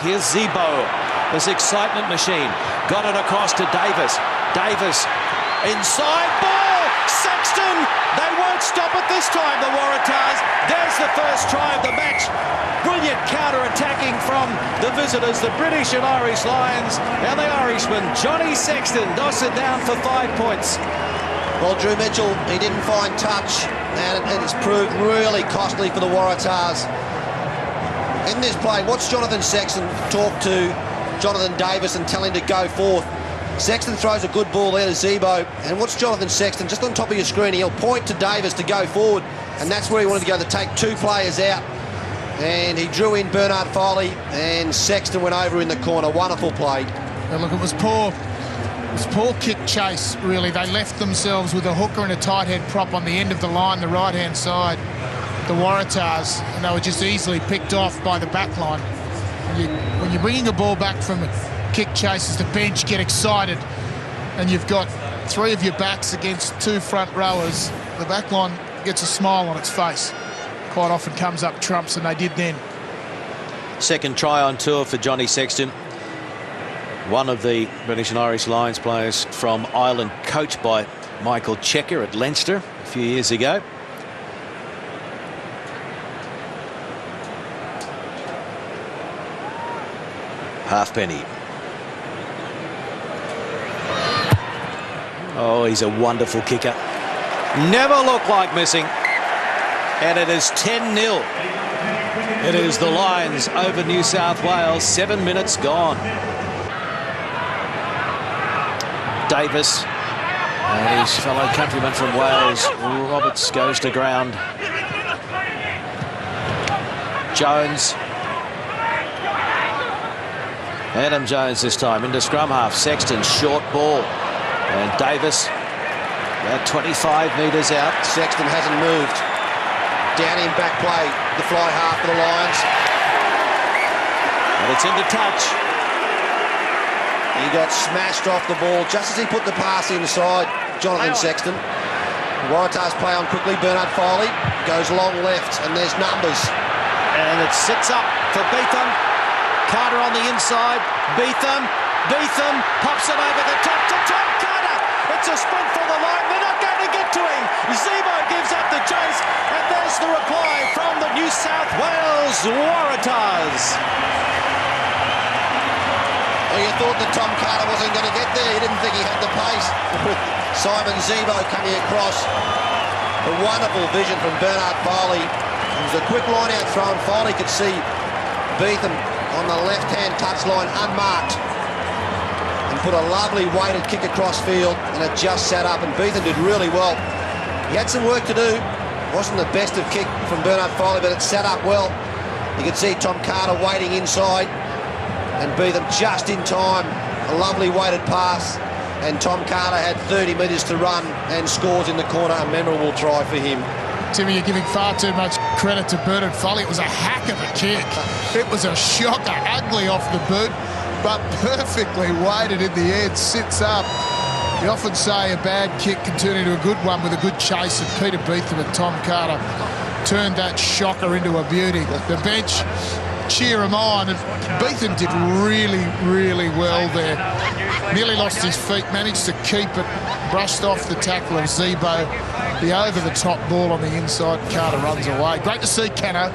Here's Zebo, this excitement machine. Got it across to Davis. Davis, inside ball! Sexton! They won't stop it this time, the Waratahs. There's the first try of the match. Brilliant counter-attacking from the visitors, the British and Irish Lions. And the Irishman, Johnny Sexton, does it down for 5 points. Well, Drew Mitchell, he didn't find touch, and it's proved really costly for the Waratahs. In this play, watch Jonathan Sexton talk to Jonathan Davis and tell him to go forth. Sexton throws a good ball there to Zebo, and watch Jonathan Sexton just on top of your screen. He'll point to Davis to go forward, and that's where he wanted to go, to take 2 players out. And he drew in Bernard Foley, and Sexton went over in the corner. Wonderful play. And look, it was poor. It was poor kick chase, really. They left themselves with a hooker and a tight head prop on the end of the line, the right-hand side, the Waratahs, and they were just easily picked off by the back line. When you're bringing a ball back from kick chases, the bench get excited, and you've got 3 of your backs against 2 front rowers, the back line gets a smile on its face. Quite often comes up trumps, and they did then. Second try on tour for Johnny Sexton. One of the British and Irish Lions players from Ireland, coached by Michael Checker at Leinster a few years ago. Halfpenny. Oh, he's a wonderful kicker. Never looked like missing. And it is 10-0. It is the Lions over New South Wales. 7 minutes gone. Davis and his fellow countryman from Wales, Roberts, goes to ground. Jones. Adam Jones this time into scrum half. Sexton, short ball. And Davis, about 25 metres out. Sexton hasn't moved. Down in back play, the fly half for the Lions. And it's into touch. He got smashed off the ball just as he put the pass inside, Jonathan Sexton. The Waratahs play on quickly. Bernard Foley goes long left, and there's numbers. And it sits up for Beetham. Carter on the inside. Beetham pops it over the top to Tom Carter. It's a sprint for the line. They're not going to get to him. Zebo gives up the chase, and there's the reply from the New South Wales Waratahs. Well, you thought that Tom Carter wasn't going to get there. You didn't think he had the pace. Simon Zebo coming across. A wonderful vision from Bernard Foley. It was a quick line-out throw, and Foley could see Beetham on the left-hand touchline unmarked and put a lovely weighted kick across field, and it just sat up, and Beetham did really well. He had some work to do. Wasn't the best of kick from Bernard Foley, but it sat up well. You could see Tom Carter waiting inside, and Beetham just in time. A lovely weighted pass, and Tom Carter had 30 metres to run and scores in the corner. A memorable try for him. Timmy, you're giving far too much credit to Bernard Foley. It was a hack of a kick. It was a shocker, ugly off the boot, but perfectly weighted in the end, sits up. You often say a bad kick can turn into a good one with a good chase, and Peter Beetham and Tom Carter turned that shocker into a beauty. The bench cheer him on, and Beetham did really, really well there. Nearly lost his feet, managed to keep it, brushed off the tackle of Zebo. The over-the-top ball on the inside, Carter runs away. Great to see, Cano.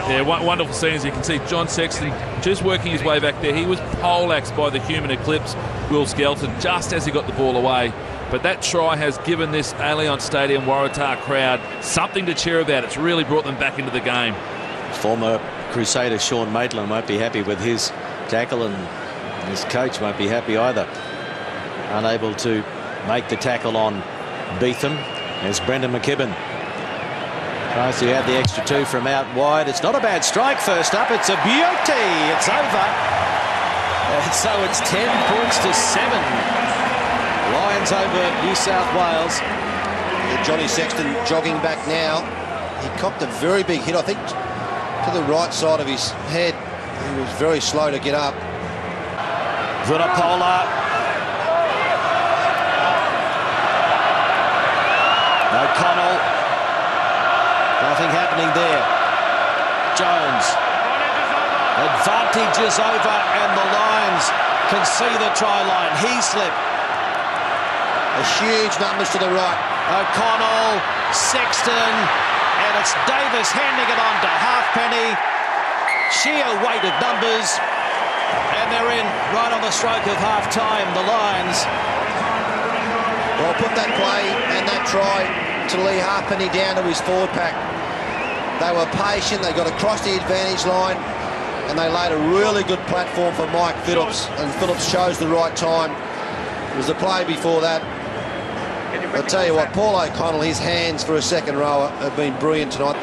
Yeah, wonderful scene. As you can see, John Sexton just working his way back there. He was poleaxed by the human eclipse, Will Skelton, just as he got the ball away. But that try has given this Allianz Stadium Waratah crowd something to cheer about. It's really brought them back into the game. Former Crusader Sean Maitland won't be happy with his tackle, and his coach won't be happy either. Unable to make the tackle on Beetham as Brendan McKibben tries to add the extra 2 from out wide. It's not a bad strike first up. It's a beauty. It's over. And so it's 10 points to 7. Lions over New South Wales. Johnny Sexton jogging back now. He copped a very big hit, I think, to the right side of his head. He was very slow to get up. Vunipola. O'Connell. Nothing happening there. Jones. Advantage is over, and the Lions can see the try line. He slipped. A huge numbers to the right. O'Connell, Sexton, and it's Davis handing it on to Halfpenny. Sheer weight of numbers, and they're in right on the stroke of half-time, the Lions. Well, put that play and that try to Lee Halfpenny down to his forward pack. They were patient, they got across the advantage line, and they laid a really good platform for Mike Phillips, and Phillips chose the right time. It was the play before that. I'll tell you what, Paul O'Connell, his hands for a second rower have been brilliant tonight.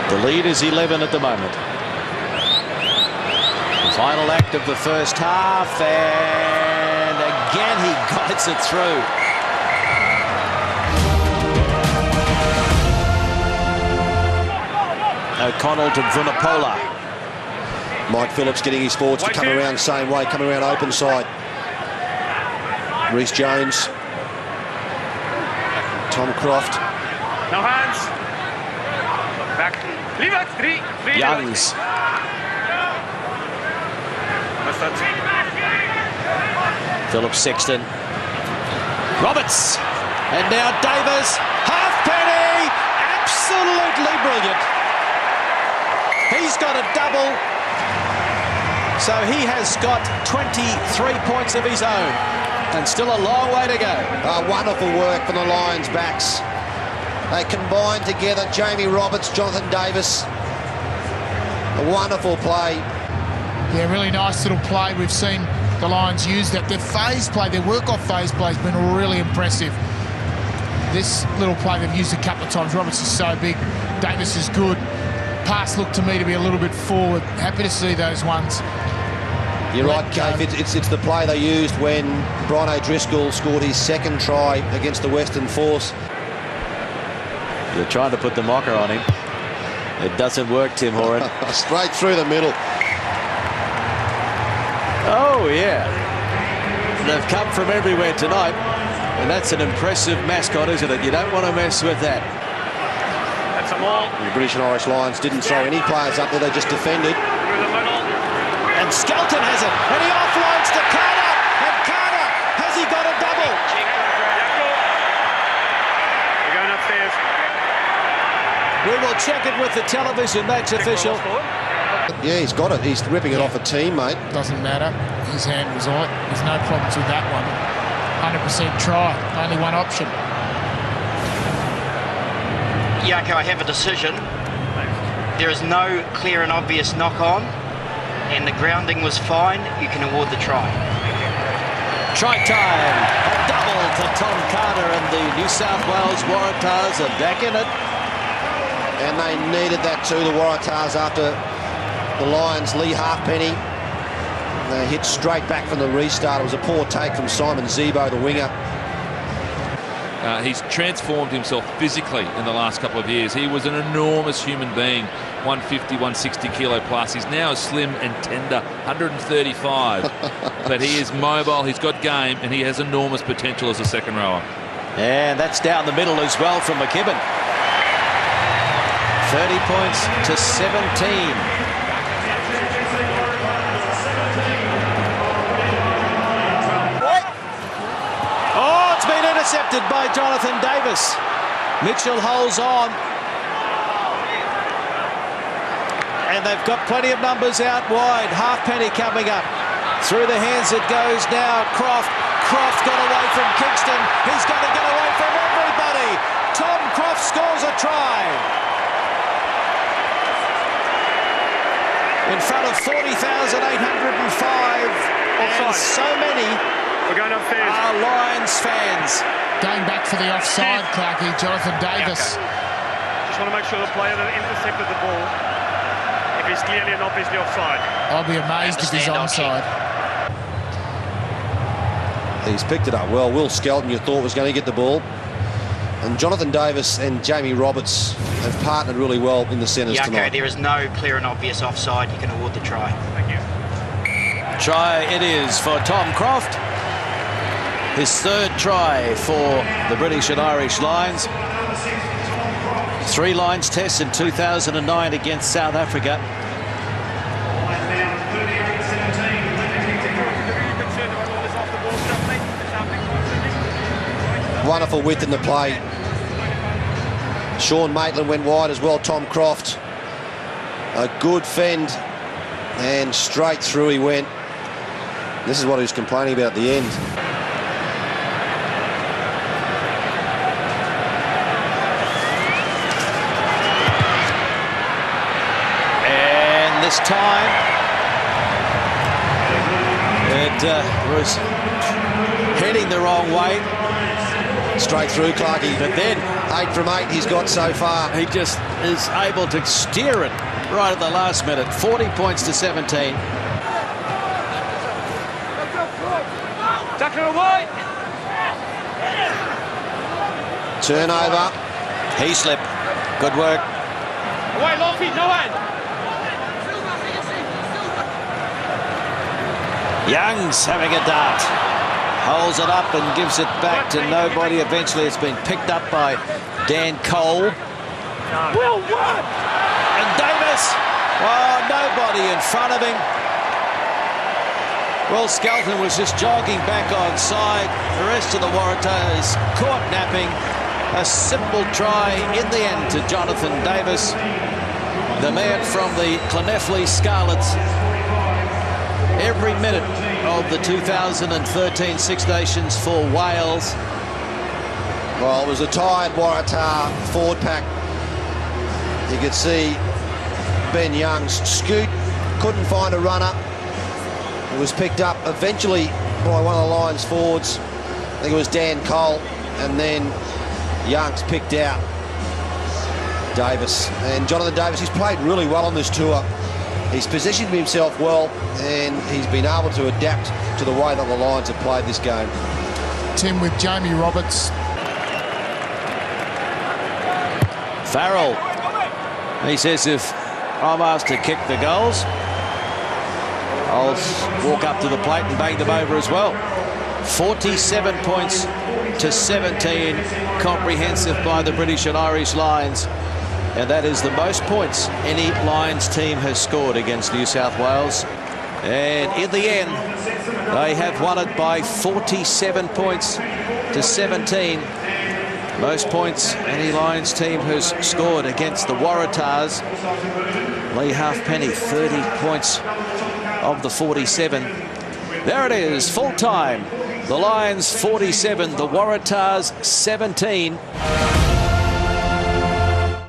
The lead is 11 at the moment. The final act of the first half, and again he guides it through. O'Connell to Vunipola. Mike Phillips getting his forwards to come around the same way, coming around open side. Reece Jones. Tom Croft. No hands. Back. Three. Youngs. Phillips, Sexton. Roberts. And now Davis. Halfpenny. Absolutely brilliant. He's got a double. So he has got 23 points of his own. And still a long way to go. Wonderful work from the Lions backs. They combined together, Jamie Roberts, Jonathan Davis. A wonderful play. Yeah, really nice little play. We've seen the Lions use that. Their phase play, their work-off phase play has been really impressive. This little play they've used a couple of times. Roberts is so big. Davis is good. Pass looked to me to be a little bit forward. Happy to see those ones. You're right, Cave. It's the play they used when Brian O'Driscoll scored his second try against the Western Force. You're trying to put the mocker on him. It doesn't work, Tim Horan. Straight through the middle. Oh, yeah. They've come from everywhere tonight. And that's an impressive mascot, isn't it? You don't want to mess with that. That's a ball. The British and Irish Lions didn't throw any players up there. They just defended. And Skelton has it. And he offloads to Carter. And Carter, has he got a double? We're going upstairs. We will check it with the television match official. Yeah, he's got it. He's ripping it off a teammate. Doesn't matter. His hand was on it. There's no problems with that one. 100% try. Only one option. Yako, I have a decision. There is no clear and obvious knock-on, and the grounding was fine. You can award the try. Try time. A double to Tom Carter, and the New South Wales Waratahs are back in it. And they needed that too, the Waratahs, after the Lions, Lee Halfpenny. They hit straight back from the restart. It was a poor take from Simon Zebo, the winger. He's transformed himself physically in the last couple of years. He was an enormous human being, 150, 160 kilo plus. He's now slim and tender, 135. But he is mobile, he's got game, and he has enormous potential as a second rower. And that's down the middle as well from McKibben. 30 points to 17. Intercepted by Jonathan Davis. Mitchell holds on. And they've got plenty of numbers out wide. Halfpenny coming up. Through the hands it goes now. Croft. Croft got away from Kingston. He's going to get away from everybody. Tom Croft scores a try. In front of 40,805. And so many We're going upstairs. are Lions fans. Going back for the offside, Clarkie, Jonathan Davis. Just want to make sure the player that intercepted the ball, if he's clearly and obviously offside. I'll be amazed if he's onside. He's picked it up well. Will Skelton, you thought, was going to get the ball. And Jonathan Davis and Jamie Roberts have partnered really well in the centres tonight. There is no clear and obvious offside. You can award the try. Thank you. Try it is for Tom Croft. His third try for the British and Irish Lions. 3 Lions tests in 2009 against South Africa. Wonderful width in the play. Sean Maitland went wide as well. Tom Croft, a good fend, and straight through he went. This is what he was complaining about at the end. And this time it was heading the wrong way. Straight through, Clarkie. But then 8 from 8 he's got so far. he just is able to steer it right at the last minute. 40 points to 17. Turnover. He slipped. Good work. Away, long feet, no hand. Young's having a dart. Holds it up and gives it back to nobody. Eventually it's been picked up by Dan Cole. Well, what? And Davis. Oh, nobody in front of him. Well, Skelton was just jogging back on side. The rest of the Waratahs caught napping. A simple try in the end to Jonathan Davis, the man from the Llanelli Scarlets. Every minute of the 2013 Six Nations for Wales. Well, it was a tired Waratah forward pack. You could see Ben Young's scoot. Couldn't find a runner. It was picked up eventually by one of the Lions forwards. I think it was Dan Cole, and then Young's picked out Davis. And Jonathan Davis, he's played really well on this tour. He's positioned himself well, and he's been able to adapt to the way that the Lions have played this game. Tim, with Jamie Roberts. Farrell. He says, if I'm asked to kick the goals, I'll walk up to the plate and bang them over as well. 47 points to 17, comprehensive by the British and Irish Lions. And that is the most points any Lions team has scored against New South Wales. And in the end, they have won it by 47 points to 17. Most points any Lions team has scored against the Waratahs. Lee Halfpenny, 30 points of the 47. There it is, full time. The Lions 47, the Waratahs 17.